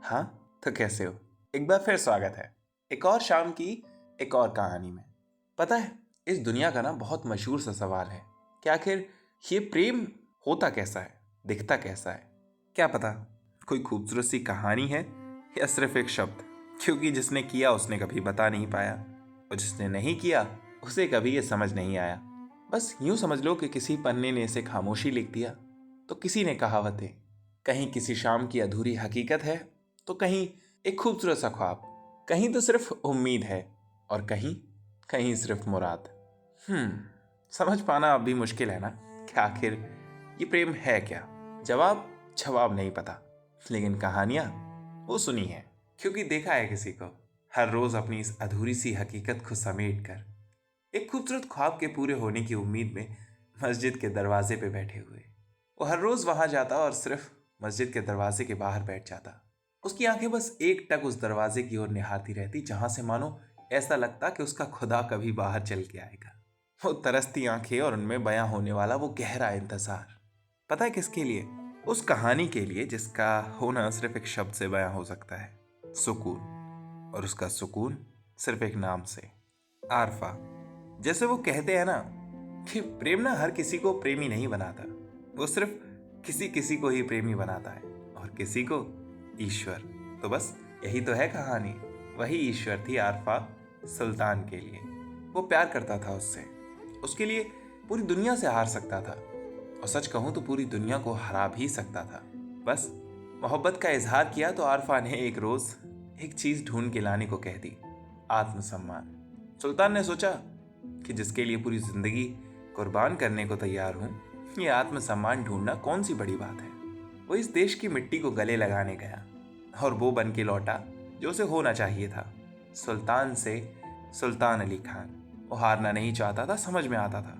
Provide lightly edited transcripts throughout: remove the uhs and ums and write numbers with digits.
हाँ, तो कैसे हो? एक बार फिर स्वागत है एक और शाम की एक और कहानी में। पता है, इस दुनिया का ना बहुत मशहूर सा सवाल है कि आखिर ये प्रेम होता कैसा है, दिखता कैसा है? क्या पता कोई खूबसूरत सी कहानी है या सिर्फ एक शब्द, क्योंकि जिसने किया उसने कभी बता नहीं पाया और जिसने नहीं किया उसे कभी ये समझ नहीं आया। बस यूं समझ लो कि किसी पन्ने ने इसे खामोशी लिख दिया, तो किसी ने कहावतें, कहीं किसी शाम की अधूरी हकीकत है, तो कहीं एक खूबसूरत सा ख्वाब, कहीं तो सिर्फ उम्मीद है और कहीं कहीं सिर्फ मुराद। समझ पाना अब भी मुश्किल है ना कि आखिर ये प्रेम है क्या? जवाब जवाब नहीं पता, लेकिन कहानियां वो सुनी है, क्योंकि देखा है किसी को हर रोज अपनी इस अधूरी सी हकीकत को समेट कर एक खूबसूरत ख्वाब के पूरे होने की उम्मीद में मस्जिद के दरवाजे पे बैठे हुए। वो हर रोज वहां जाता और सिर्फ मस्जिद के दरवाजे के बाहर बैठ जाता। उसकी आंखें बस एक टक उस दरवाजे की ओर निहारती रहती, जहां से मानो ऐसा लगता कि उसका खुदा कभी बाहर चल के आएगा। वो तरसती आंखें और उनमें बयां होने वाला वो गहरा इंतजार। पता है किसके लिए? उस कहानी के लिए जिसका होना सिर्फ एक शब्द से बयां हो सकता है, सुकून। और उसका सुकून सिर्फ एक नाम से, आरफा। जैसे वो कहते हैं ना कि प्रेम ना हर किसी को प्रेमी नहीं बनाता, वो सिर्फ किसी किसी को ही प्रेमी बनाता है, और किसी को ईश्वर। तो बस यही तो है कहानी। वही ईश्वर थी आरफा सुल्तान के लिए। वो प्यार करता था उससे, उसके लिए पूरी दुनिया से हार सकता था, और सच कहूं तो पूरी दुनिया को हरा भी सकता था। बस मोहब्बत का इजहार किया तो आरफा ने एक रोज एक चीज ढूंढ के लाने को कह दी, आत्मसम्मान। सुल्तान ने सोचा कि जिसके लिए पूरी जिंदगी कुर्बान करने को तैयार हूं, ये आत्मसम्मान ढूंढना कौन सी बड़ी बात है। वो इस देश की मिट्टी को गले लगाने गया और वो बन के लौटा जो उसे होना चाहिए था, सुल्तान से सुल्तान अली खान। वो हारना नहीं चाहता था, समझ में आता था,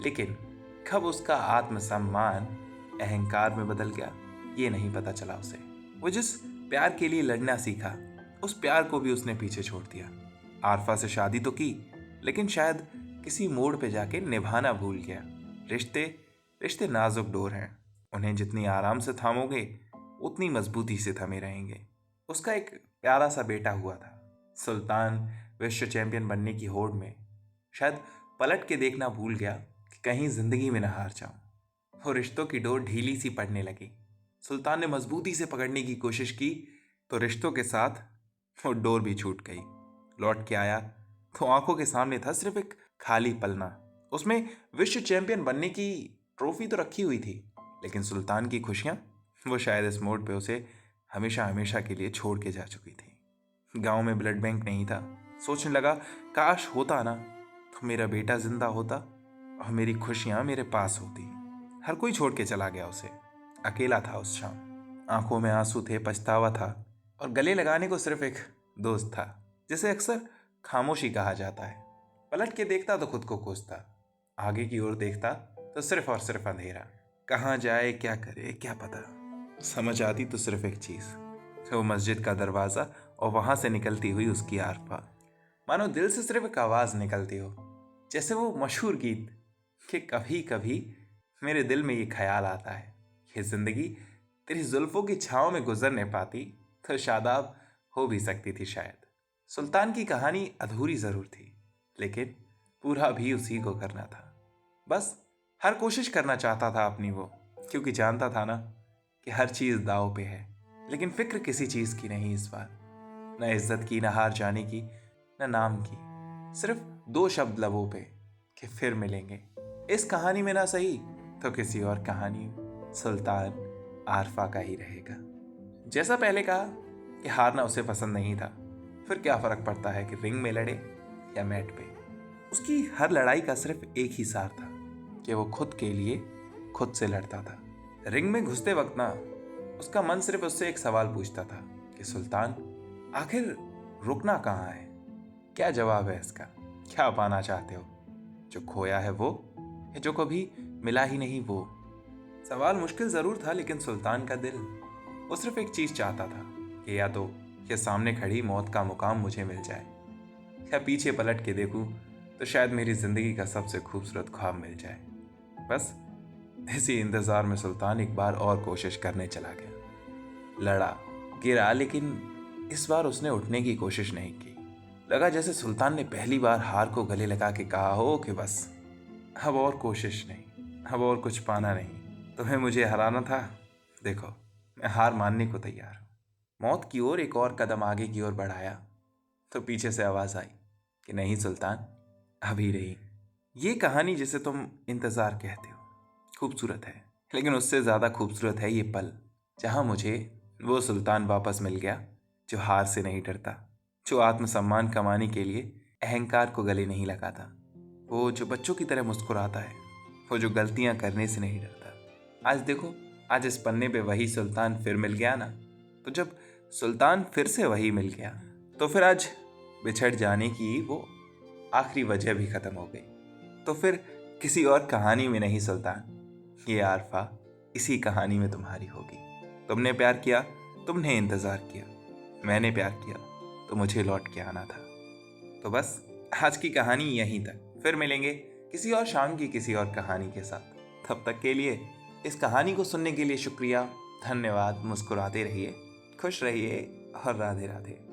लेकिन कब उसका आत्मसम्मान अहंकार में बदल गया ये नहीं पता चला उसे। वो जिस प्यार के लिए लड़ना सीखा, उस प्यार को भी उसने पीछे छोड़ दिया। आरफा से शादी तो की, लेकिन शायद किसी मोड़ पे जाके निभाना भूल गया। रिश्ते रिश्ते नाजुक डोर हैं, उन्हें जितनी आराम से थामोगे उतनी मजबूती से थमे रहेंगे। उसका एक प्यारा सा बेटा हुआ था, सुल्तान विश्व चैंपियन बनने की होड़ में शायद पलट के देखना भूल गया कि कहीं जिंदगी में न हार जाऊं। वो रिश्तों की डोर ढीली सी पड़ने लगी। सुल्तान ने मजबूती से पकड़ने की कोशिश की तो रिश्तों के साथ वो डोर भी छूट गई। लौट के आया तो आंखों के सामने था सिर्फ एक खाली पलना। उसमें विश्व चैंपियन बनने की ट्रॉफी तो रखी हुई थी, लेकिन सुल्तान की खुशियां वो शायद इस मोड़ पे उसे हमेशा हमेशा के लिए छोड़ के जा चुकी थी। गांव में ब्लड बैंक नहीं था। सोचने लगा, काश होता ना, तो मेरा बेटा जिंदा होता और मेरी खुशियां मेरे पास होती। हर कोई छोड़ के चला गया उसे। अकेला था उस शाम, आंखों में आंसू थे, पछतावा था, और गले लगाने को सिर्फ एक दोस्त था, जिसे अक्सर खामोशी कहा जाता है। पलट के देखता तो खुद को कोसता, आगे की ओर देखता तो सिर्फ और सिर्फ अंधेरा। कहाँ जाए, क्या करे, क्या पता। समझ आती तो सिर्फ एक चीज, वो मस्जिद का दरवाजा और वहां से निकलती हुई उसकी आरफा। मानो दिल से सिर्फ एक आवाज निकलती हो, जैसे वो मशहूर गीत कि कभी कभी मेरे दिल में ये ख्याल आता है, ये जिंदगी तेरी जुल्फों की छांव में गुजर नहीं पाती तो शादाब हो भी सकती थी शायद। सुल्तान की कहानी अधूरी जरूर थी, लेकिन पूरा भी उसी को करना था। बस हर कोशिश करना चाहता था अपनी वो, क्योंकि जानता था ना कि हर चीज दाव पे है, लेकिन फिक्र किसी चीज की नहीं इस बार। न इज्जत की, न हार जाने की, न नाम की, सिर्फ दो शब्द लबों पे कि फिर मिलेंगे। इस कहानी में ना सही तो किसी और कहानी में सुल्तान आरफा का ही रहेगा। जैसा पहले कहा कि हारना उसे पसंद नहीं था, फिर क्या फर्क पड़ता है कि रिंग में लड़े या मैट पे। उसकी हर लड़ाई का सिर्फ एक ही सार था कि वो खुद के लिए खुद से लड़ता था। रिंग में घुसते वक्त ना उसका मन सिर्फ उससे एक सवाल पूछता था कि सुल्तान, आखिर रुकना कहाँ है? क्या जवाब है इसका? क्या पाना चाहते हो? जो खोया है वो, या जो कभी मिला ही नहीं वो? सवाल मुश्किल जरूर था, लेकिन सुल्तान का दिल वो सिर्फ एक चीज चाहता था कि या तो ये सामने खड़ी मौत का मुकाम मुझे मिल जाए, या पीछे पलट के देखूं तो शायद मेरी जिंदगी का सबसे खूबसूरत ख्वाब मिल जाए। बस इसी इंतजार में सुल्तान एक बार और कोशिश करने चला गया। लड़ा, गिरा, लेकिन इस बार उसने उठने की कोशिश नहीं की। लगा जैसे सुल्तान ने पहली बार हार को गले लगा के कहा हो कि बस अब और कोशिश नहीं, अब और कुछ पाना नहीं। तुम्हें मुझे हराना था, देखो मैं हार मानने को तैयार हूँ। मौत की ओर एक और कदम आगे की ओर बढ़ाया तो पीछे से आवाज आई कि नहीं सुल्तान, अभी नहीं। ये कहानी जिसे तुम इंतजार कहते हो खूबसूरत है, लेकिन उससे ज्यादा खूबसूरत है ये पल जहां मुझे वो सुल्तान वापस मिल गया जो हार से नहीं डरता, जो आत्मसम्मान कमाने के लिए अहंकार को गले नहीं लगाता, वो जो बच्चों की तरह मुस्कुराता है, वो जो गलतियां करने से नहीं डरता। आज देखो, आज इस पन्ने पे वही सुल्तान फिर मिल गया ना। तो जब सुल्तान फिर से वही मिल गया तो फिर आज बिछड़ जाने की वो आखिरी वजह भी खत्म हो गई। तो फिर किसी और कहानी में नहीं सुल्तान, ये आरफा इसी कहानी में तुम्हारी होगी। तुमने प्यार किया, तुमने इंतजार किया, मैंने प्यार किया तो मुझे लौट के आना था। तो बस आज की कहानी यहीं तक, फिर मिलेंगे किसी और शाम की किसी और कहानी के साथ। तब तक के लिए इस कहानी को सुनने के लिए शुक्रिया, धन्यवाद। मुस्कुराते रहिए, खुश रहिए और राधे राधे।